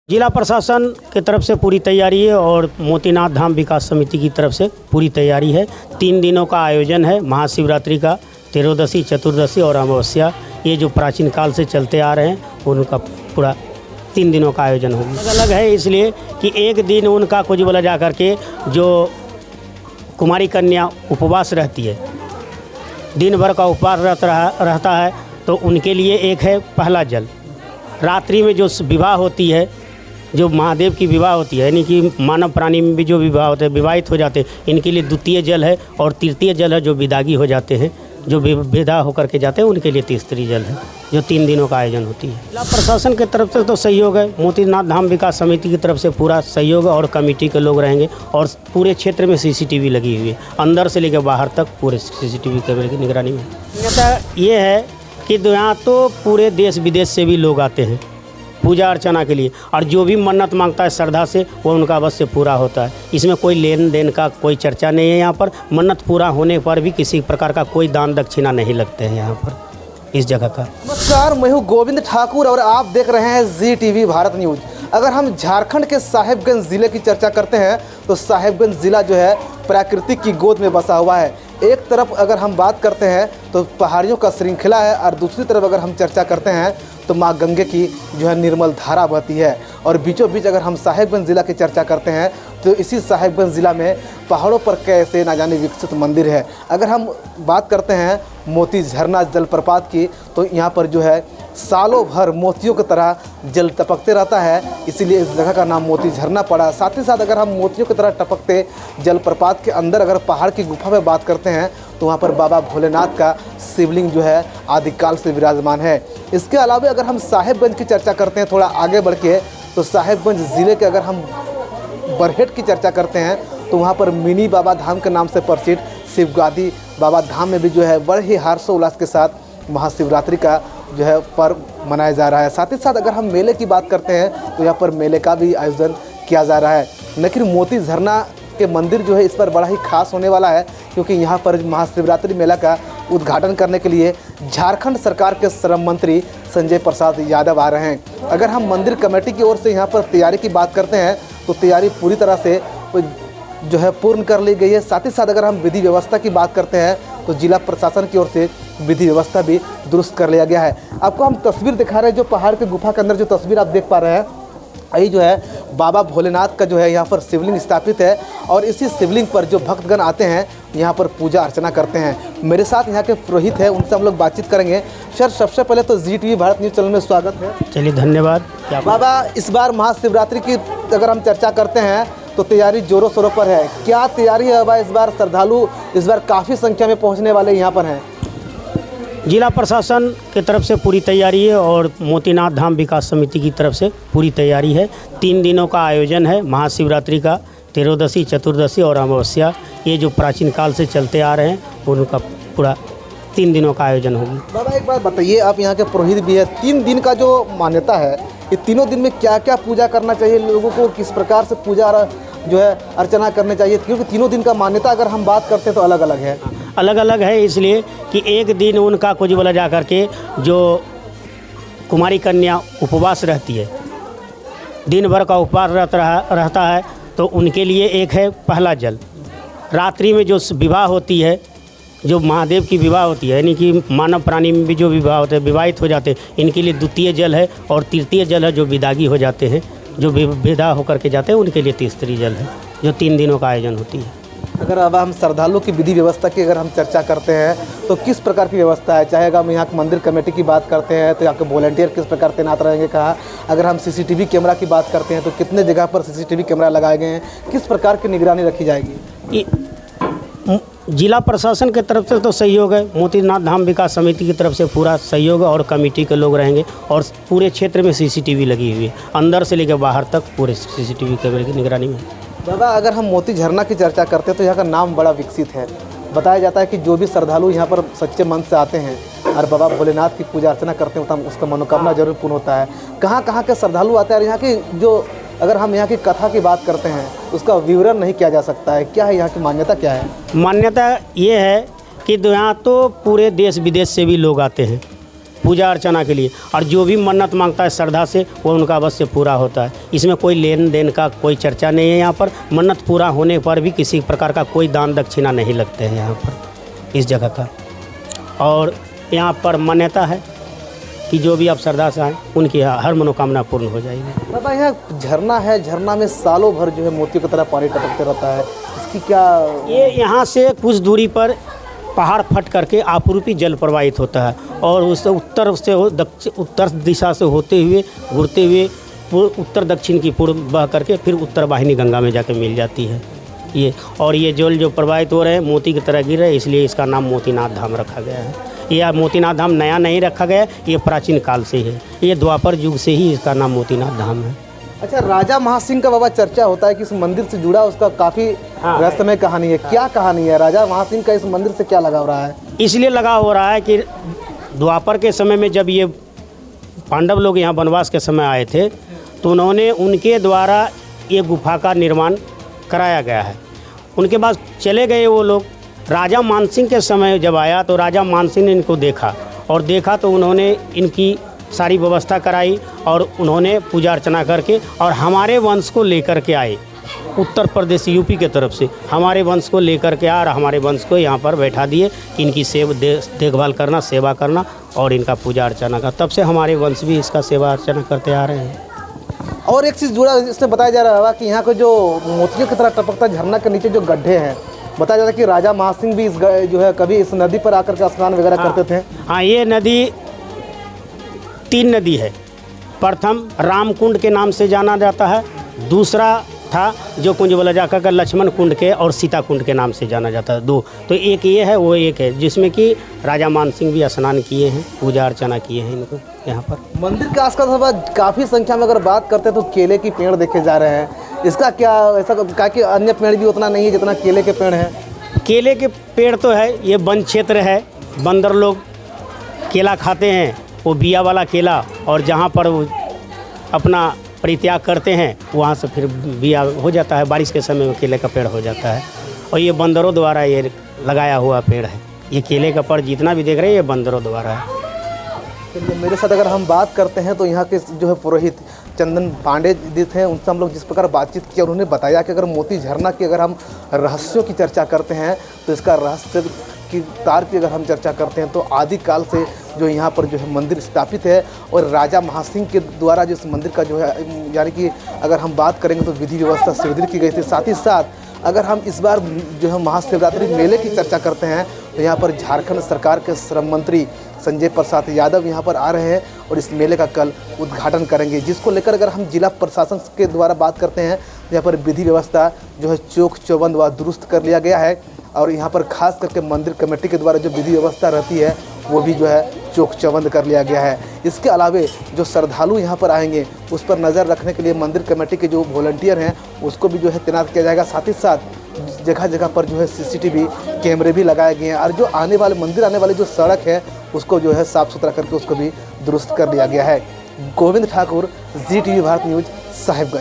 जिला प्रशासन की तरफ से पूरी तैयारी है और मोतीनाथ धाम विकास समिति की तरफ से पूरी तैयारी है। 3 दिनों का आयोजन है महाशिवरात्रि का, त्रयोदशी, चतुर्दशी और अमावस्या। ये जो प्राचीन काल से चलते आ रहे हैं उनका पूरा 3 दिनों का आयोजन होगा। अलग अलग है इसलिए कि एक दिन उनका कुछ बोला जा करके जो कुमारी कन्या उपवास रहती है, दिन भर का उपवास रहता है, तो उनके लिए एक है पहला जल। रात्रि में जो विवाह होती है, जो महादेव की विवाह होती है, यानी कि मानव प्राणी में भी जो विवाह होते हैं, विवाहित हो जाते हैं, इनके लिए द्वितीय जल है। और तृतीय जल है जो विदागी हो जाते हैं, जो विदा होकर के जाते हैं, उनके लिए तीसरी जल है, जो 3 दिनों का आयोजन होती है। जिला प्रशासन की तरफ से तो सहयोग है, मोतीनाथ धाम विकास समिति की तरफ से पूरा सहयोग है और कमेटी के लोग रहेंगे। और पूरे क्षेत्र में CCTV लगी हुई है, अंदर से लेकर बाहर तक पूरे CCTV कैमरे की निगरानी में। ये है कि यहाँ तो पूरे देश विदेश से भी लोग आते हैं पूजा अर्चना के लिए, और जो भी मन्नत मांगता है श्रद्धा से, वो उनका अवश्य पूरा होता है। इसमें कोई लेन देन का कोई चर्चा नहीं है। यहाँ पर मन्नत पूरा होने पर भी किसी प्रकार का कोई दान दक्षिणा नहीं लगते हैं यहाँ पर इस जगह का। नमस्कार, मैं हूँ गोविंद ठाकुर और आप देख रहे हैं ZTV भारत न्यूज। अगर हम झारखंड के साहेबगंज ज़िले की चर्चा करते हैं तो साहेबगंज ज़िला जो है प्राकृतिक की गोद में बसा हुआ है। एक तरफ अगर हम बात करते हैं तो पहाड़ियों का श्रृंखला है, और दूसरी तरफ अगर हम चर्चा करते हैं तो माँ गंगे की जो है निर्मल धारा बहती है। और बीचों बीच अगर हम साहेबगंज ज़िला की चर्चा करते हैं तो इसी साहेबगंज ज़िला में पहाड़ों पर कैसे ना जाने विकसित मंदिर है। अगर हम बात करते हैं मोती झरना जलप्रपात की, तो यहाँ पर जो है सालों भर मोतियों की तरह जल टपकते रहता है, इसीलिए इस जगह का नाम मोती झरना पड़ा। साथ ही साथ अगर हम मोतियों की तरह टपकते जलप्रपात के अंदर अगर पहाड़ की गुफा में बात करते हैं तो वहाँ पर बाबा भोलेनाथ का शिवलिंग जो है आदिकाल से विराजमान है। इसके अलावा अगर हम साहेबगंज की चर्चा करते हैं थोड़ा आगे बढ़ के, तो साहेबगंज ज़िले के अगर हम बरहेट की चर्चा करते हैं तो वहाँ पर मिनी बाबा धाम के नाम से प्रसिद्ध शिवगादी बाबा धाम में भी जो है बड़े ही हर्षोल्लास के साथ महाशिवरात्रि का जो है पर्व मनाया जा रहा है। साथ ही साथ अगर हम मेले की बात करते हैं तो यहाँ पर मेले का भी आयोजन किया जा रहा है। लेकिन मोती झरना के मंदिर जो है इस पर बड़ा ही खास होने वाला है, क्योंकि यहाँ पर महाशिवरात्रि मेला का उद्घाटन करने के लिए झारखंड सरकार के श्रम मंत्री संजय प्रसाद यादव आ रहे हैं। अगर हम मंदिर कमेटी की ओर से यहाँ पर तैयारी की बात करते हैं तो तैयारी पूरी तरह से जो है पूर्ण कर ली गई है। साथ ही साथ अगर हम विधि व्यवस्था की बात करते हैं तो जिला प्रशासन की ओर से विधि व्यवस्था भी दुरुस्त कर लिया गया है। आपको हम तस्वीर दिखा रहे हैं, जो पहाड़ के गुफा के अंदर जो तस्वीर आप देख पा रहे हैं, यही जो है बाबा भोलेनाथ का जो है यहाँ पर शिवलिंग स्थापित है। और इसी शिवलिंग पर जो भक्तगण आते हैं यहाँ पर पूजा अर्चना करते हैं। मेरे साथ यहाँ के पुरोहित हैं, उनसे हम लोग बातचीत करेंगे। सर, सबसे पहले तो ZTV भारत न्यूज़ चैनल में स्वागत है। चलिए, धन्यवाद। बाबा, इस बार महाशिवरात्रि की अगर हम चर्चा करते हैं तो तैयारी जोरों शोरों पर है। क्या तैयारी है बाबा? इस बार श्रद्धालु इस बार काफ़ी संख्या में पहुँचने वाले यहाँ पर हैं। जिला प्रशासन की तरफ से पूरी तैयारी है और मोतीनाथ धाम विकास समिति की तरफ से पूरी तैयारी है। 3 दिनों का आयोजन है महाशिवरात्रि का, त्रयोदशी, चतुर्दशी और अमावस्या। ये जो प्राचीन काल से चलते आ रहे हैं उनका पूरा 3 दिनों का आयोजन होगी। बाबा, एक बात बताइए, आप यहाँ के पुरोहित भी है, 3 दिन का जो मान्यता है, ये तीनों दिन में क्या क्या पूजा करना चाहिए लोगों को, किस प्रकार से पूजा जो है अर्चना करनी चाहिए? क्योंकि तीनों दिन का मान्यता अगर हम बात करते हैं तो अलग अलग है। अलग अलग है इसलिए कि एक दिन उनका कुछ बोला जा करके जो कुमारी कन्या उपवास रहती है, दिन भर का उपवास रहता है, तो उनके लिए एक है पहला जल। रात्रि में जो विवाह होती है, जो महादेव की विवाह होती है, यानी कि मानव प्राणी में भी जो विवाह होते हैं, विवाहित हो जाते हैं, इनके लिए द्वितीय जल है। और तृतीय जल है जो विदागी हो जाते हैं, जो विदा होकर के जाते हैं, उनके लिए तीसरी जल है, जो 3 दिनों का आयोजन होती है। अगर अब हम श्रद्धालुओं की विधि व्यवस्था की अगर हम चर्चा करते हैं तो किस प्रकार की व्यवस्था है? चाहे अगर हम यहाँ मंदिर कमेटी की बात करते हैं तो यहाँ के वॉलंटियर किस प्रकार तैनात रहेंगे, कहाँ? अगर हम CCTV कैमरा की बात करते हैं तो कितने जगह पर CCTV कैमरा लगाए गए हैं, किस प्रकार की निगरानी रखी जाएगी? जिला प्रशासन की तरफ से तो सहयोग है, मोतीनाथ धाम विकास समिति की तरफ से पूरा सहयोग है और कमेटी के लोग रहेंगे। और पूरे क्षेत्र में CCTV लगी हुई है, अंदर से लेकर बाहर तक पूरे CCTV कैमरे की निगरानी में। दादा, अगर हम मोती झरना की चर्चा करते हैं तो यहाँ का नाम बड़ा विकसित है। बताया जाता है कि जो भी श्रद्धालु यहाँ पर सच्चे मन से आते हैं और बाबा भोलेनाथ की पूजा अर्चना करते हैं तो उसका मनोकामना जरूर पूर्ण होता है। कहाँ कहाँ के श्रद्धालु आते हैं, और यहाँ की जो अगर हम यहाँ की कथा की बात करते हैं उसका विवरण नहीं किया जा सकता है। क्या है यहाँ की मान्यता, क्या है? मान्यता ये है कि यहाँ तो पूरे देश विदेश से भी लोग आते हैं पूजा अर्चना के लिए, और जो भी मन्नत मांगता है श्रद्धा से वो उनका अवश्य पूरा होता है। इसमें कोई लेन देन का कोई चर्चा नहीं है। यहाँ पर मन्नत पूरा होने पर भी किसी प्रकार का कोई दान दक्षिणा नहीं लगते हैं यहाँ पर इस जगह का। और यहाँ पर मान्यता है कि जो भी आप श्रद्धा से आएँ उनकी हर मनोकामना पूर्ण हो जाएगी। बाबा यहाँ झरना है, झरना में सालों भर जो है मोतियों की तरह पानी टपकते रहता है, इसकी क्या? ये यहाँ से कुछ दूरी पर पहाड़ फट करके आपरूपी जल प्रवाहित होता है और उससे उत्तर दिशा से होते हुए घूरते हुए उत्तर दक्षिण की पूर्व बह करके फिर उत्तर वाहिनी गंगा में जाके मिल जाती है ये। और ये जल जो प्रवाहित हो रहे हैं मोती की तरह गिर रहे हैं, इसलिए इसका नाम मोतीनाथ धाम रखा गया है। यह मोतीनाथ धाम नया नहीं रखा गया, ये प्राचीन काल से है, ये द्वापर युग से ही इसका नाम मोतीनाथ धाम है। अच्छा, राजा महासिंह का बाबा चर्चा होता है कि इस मंदिर से जुड़ा उसका काफ़ी रहस्यमय कहानी है। क्या कहानी है? राजा महासिंह का इस मंदिर से क्या लगाव रहा है? इसलिए लगाव हो रहा है कि द्वापर के समय में जब ये पांडव लोग यहाँ वनवास के समय आए थे तो उन्होंने उनके द्वारा ये गुफा का निर्माण कराया गया है। उनके बाद चले गए वो लोग। राजा मानसिंह के समय जब आया तो राजा मानसिंह ने इनको देखा तो उन्होंने इनकी सारी व्यवस्था कराई और उन्होंने पूजा अर्चना करके और हमारे वंश को लेकर के आए। उत्तर प्रदेश यूपी के तरफ से हमारे वंश को लेकर के और हमारे वंश को यहाँ पर बैठा दिए, इनकी देखभाल करना, सेवा करना और इनका पूजा अर्चना का। तब से हमारे वंश भी इसका सेवा अर्चना करते आ रहे हैं। और एक चीज़ जुड़ा इसमें बताया जा रहा है कि यहाँ को जो मोतियों की तरह टपकता झरना के नीचे जो गड्ढे हैं, बताया जाता है कि राजा महासिंह भी इस जो है कभी इस नदी पर आकर के स्नान वगैरह करते थे। हाँ, ये नदी 3 नदी है। प्रथम रामकुंड के नाम से जाना जाता है, दूसरा था जो कुंजबला जाकर का लक्ष्मण कुंड के और सीता कुंड के नाम से जाना जाता है, 2। तो एक ये है, वो एक है जिसमें कि राजा मानसिंह भी स्नान किए हैं, पूजा अर्चना किए हैं इनको यहाँ पर। मंदिर के आसपास काफ़ी संख्या में अगर बात करते हैं तो केले के पेड़ देखे जा रहे हैं। इसका क्या ऐसा क्या कि अन्य पेड़ भी उतना नहीं है जितना केले के पेड़ हैं? केले के पेड़ तो है, ये वन क्षेत्र है, बंदर लोग केला खाते हैं, वो बिया वाला केला, और जहाँ पर वो अपना परित्याग करते हैं वहाँ से फिर बिया हो जाता है। बारिश के समय में केले का पेड़ हो जाता है और ये बंदरों द्वारा ये लगाया हुआ पेड़ है। ये केले का पेड़ जितना भी देख रहे हैं ये बंदरों द्वारा है। तो मेरे साथ अगर हम बात करते हैं तो यहाँ के जो है पुरोहित चंदन पांडे जी थे, उनसे हम लोग जिस प्रकार बातचीत की उन्होंने बताया कि अगर मोती झरना की अगर हम रहस्यों की चर्चा करते हैं तो इसका रहस्य की तार की अगर हम चर्चा करते हैं तो आदिकाल से जो यहाँ पर जो है मंदिर स्थापित है और राजा महासिंह के द्वारा जो इस मंदिर का जो है यानी कि अगर हम बात करेंगे तो विधि व्यवस्था सुदृढ़ की गई थी। साथ ही साथ अगर हम इस बार जो है महाशिवरात्रि मेले की चर्चा करते हैं तो यहाँ पर झारखंड सरकार के श्रम मंत्री संजय प्रसाद यादव यहाँ पर आ रहे हैं और इस मेले का कल उद्घाटन करेंगे, जिसको लेकर अगर हम जिला प्रशासन के द्वारा बात करते हैं यहाँ पर विधि व्यवस्था जो है चौक चौबंद व दुरुस्त कर लिया गया है और यहाँ पर खास करके मंदिर कमेटी के द्वारा जो विधि व्यवस्था रहती है वो भी जो है चौक चौबंद कर लिया गया है। इसके अलावे जो श्रद्धालु यहाँ पर आएंगे उस पर नज़र रखने के लिए मंदिर कमेटी के जो वॉलंटियर हैं उसको भी जो है तैनात किया जाएगा। साथ ही साथ जगह जगह पर जो है CCTV कैमरे भी लगाए गए हैं और जो आने वाले मंदिर आने वाली जो सड़क है उसको जो है साफ़ सुथरा करके उसको भी दुरुस्त कर लिया गया है। Govind Thakur, ZTV Bharat news, Sahibganj.